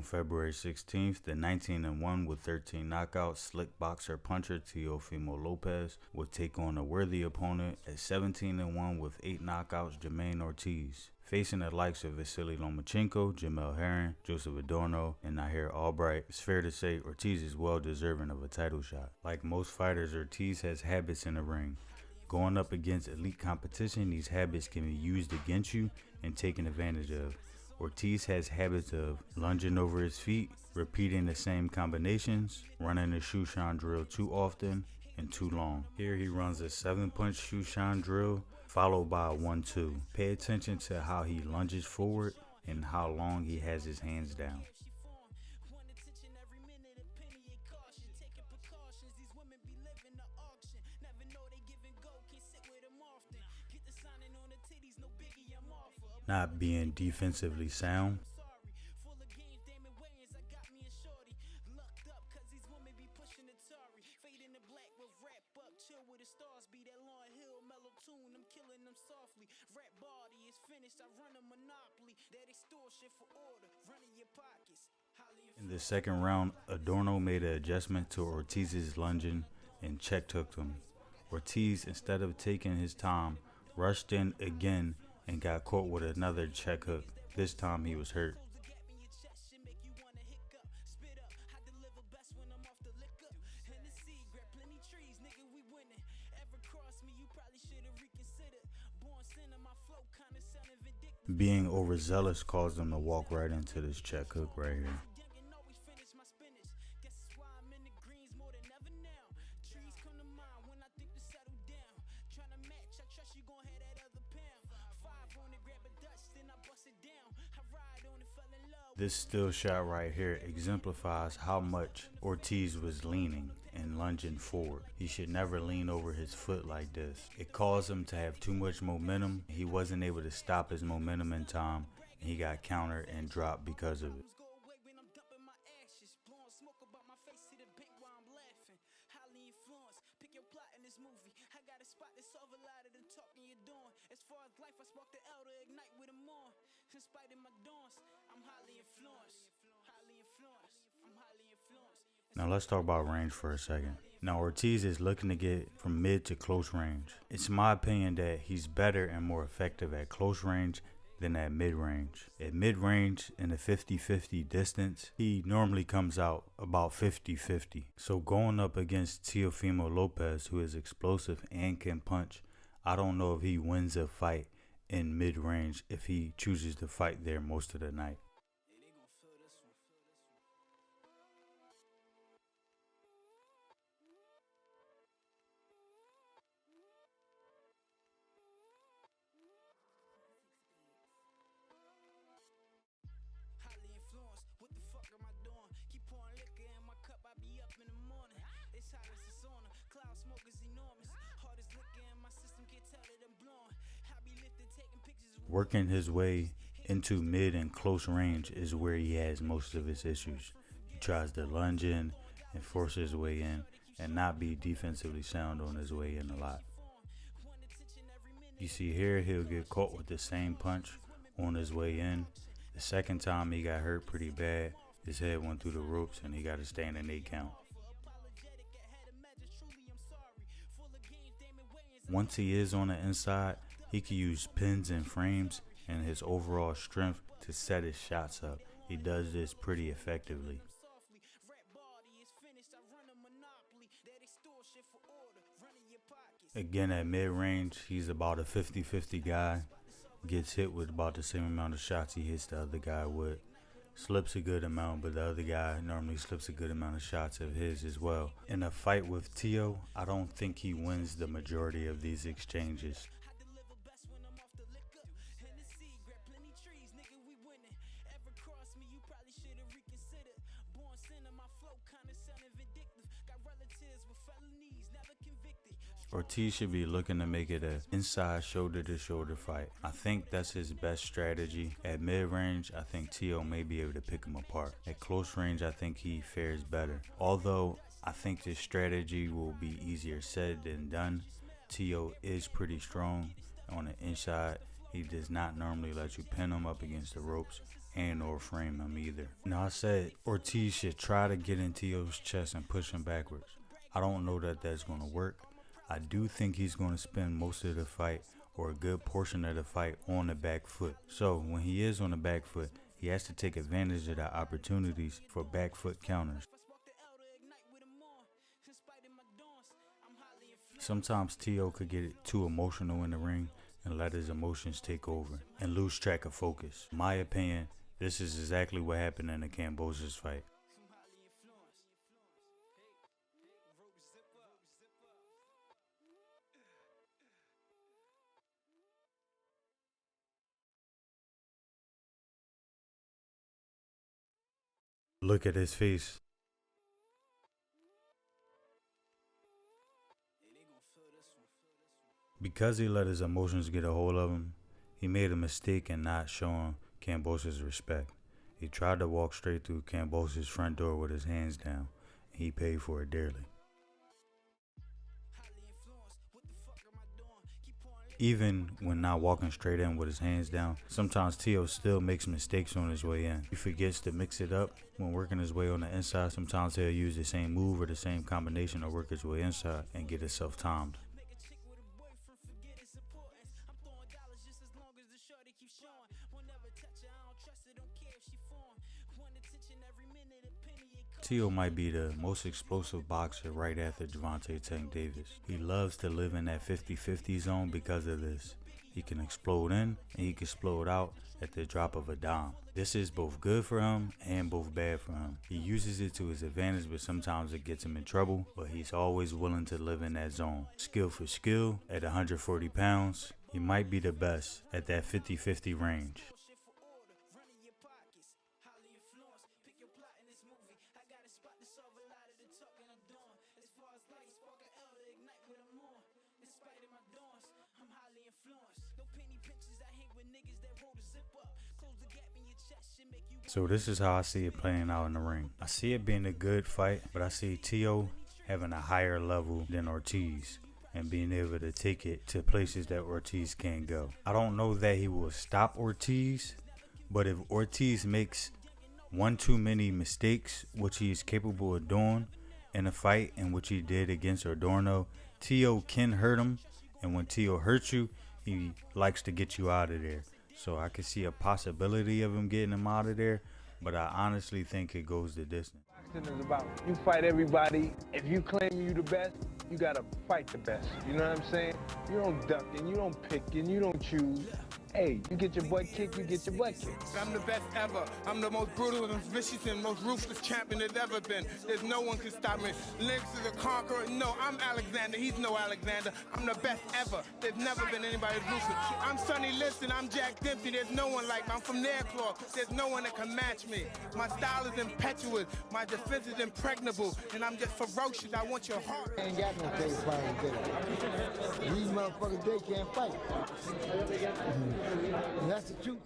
February 16th, the 19-1 with 13 knockouts slick boxer puncher Teofimo Lopez would take on a worthy opponent at 17-1 with 8 knockouts Jamaine Ortiz. Facing the likes of Vasily Lomachenko, Jamel Herring, Joseph Adorno, and Nahir Albright, it's fair to say Ortiz is well deserving of a title shot. Like most fighters, Ortiz has habits in the ring. Going up against elite competition, these habits can be used against you and taken advantage of. Ortiz has habits of lunging over his feet, repeating the same combinations, running the Shushan drill too often and too long. Here he runs a 7-punch Shushan drill followed by a 1-2. Pay attention to how he lunges forward and how long he has his hands down. Not being defensively sound. In the second round, Adorno made an adjustment to Ortiz's lunging and check hooked him. Ortiz, instead of taking his time, rushed in again and got caught with another check hook. This time he was hurt. Being overzealous caused him to walk right into this check hook right here. This still shot right here exemplifies how much Ortiz was leaning and lunging forward. He should never lean over his foot like this. It caused him to have too much momentum. He wasn't able to stop his momentum in time, and he got countered and dropped because of it. Now let's talk about range for a second. Now Ortiz is looking to get from mid to close range. It's my opinion that he's better and more effective at close range than at mid-range. At mid-range, in the 50-50 distance, he normally comes out about 50-50. So going up against Teofimo Lopez, who is explosive and can punch, I don't know if he wins a fight in mid-range if he chooses to fight there most of the night. Working his way into mid and close range is where he has most of his issues. He tries to lunge in and force his way in and not be defensively sound on his way in a lot. You see here, he'll get caught with the same punch on his way in. The second time he got hurt pretty bad. His head went through the ropes and he got to stand an 8 count. Once he is on the inside, he can use pins and frames and his overall strength to set his shots up. He does this pretty effectively. Again, at mid-range, he's about a 50-50 guy. Gets hit with about the same amount of shots he hits the other guy with. Slips a good amount, but the other guy normally slips a good amount of shots of his as well. In a fight with Teo, I don't think he wins the majority of these exchanges. Ortiz should be looking to make it an inside shoulder-to-shoulder fight. I think that's his best strategy. At mid-range, I think Teo may be able to pick him apart. At close range, I think he fares better. Although I think this strategy will be easier said than done. Teo is pretty strong on the inside. He does not normally let you pin him up against the ropes. and or frame him either. Now I said Ortiz should try to get in Teo's chest and push him backwards. I don't know that that's going to work. I do think he's going to spend most of the fight or a good portion of the fight on the back foot. So when he is on the back foot, he has to take advantage of the opportunities for back foot counters. Sometimes Teo could get too emotional in the ring and let his emotions take over and lose track of focus. In my opinion, this is exactly what happened in the Kambosos fight. Look at his face. Because he let his emotions get a hold of him, he made a mistake in not showing Kambosos respect. He tried to walk straight through Kambosos' front door with his hands down, and he paid for it dearly. Even when not walking straight in with his hands down, sometimes Teo still makes mistakes on his way in. He forgets to mix it up when working his way on the inside. Sometimes he'll use the same move or the same combination to work his way inside and get himself timed. Teo might be the most explosive boxer right after Gervonta Tank Davis. He loves to live in that 50-50 zone because of this. He can explode in and he can explode out at the drop of a dime. This is both good for him and both bad for him. He uses it to his advantage, but sometimes it gets him in trouble, but he's always willing to live in that zone. Skill for skill, at 140 pounds, he might be the best at that 50-50 range. So this is how I see it playing out in the ring. I see it being a good fight, but I see Teo having a higher level than Ortiz and being able to take it to places that Ortiz can't go. I don't know that he will stop Ortiz, but if Ortiz makes one too many mistakes, which he is capable of doing in a fight, and which he did against Adorno, Teo can hurt him, and when Teo hurts you, he likes to get you out of there. So I could see a possibility of him getting him out of there, but I honestly think it goes the distance. Boxing is about you fight everybody. If you claim you the best, you gotta fight the best. You know what I'm saying? You don't duck and you don't pick and you don't choose. Hey, you get your butt kicked, you get your butt kicked. I'm the best ever. I'm the most brutal and vicious and most ruthless champion there's ever been. There's no one can stop me. Lynx is a conqueror. No, I'm Alexander. He's no Alexander. I'm the best ever. There's never been anybody ruthless. I'm Sonny Liston. I'm Jack Dempsey. There's no one like me. I'm from Nairclaw. There's no one that can match me. My style is impetuous. My defense is impregnable. And I'm just ferocious. I want your heart. Ain't got no face fighting today. These motherfuckers, they can't fight. And that's the truth.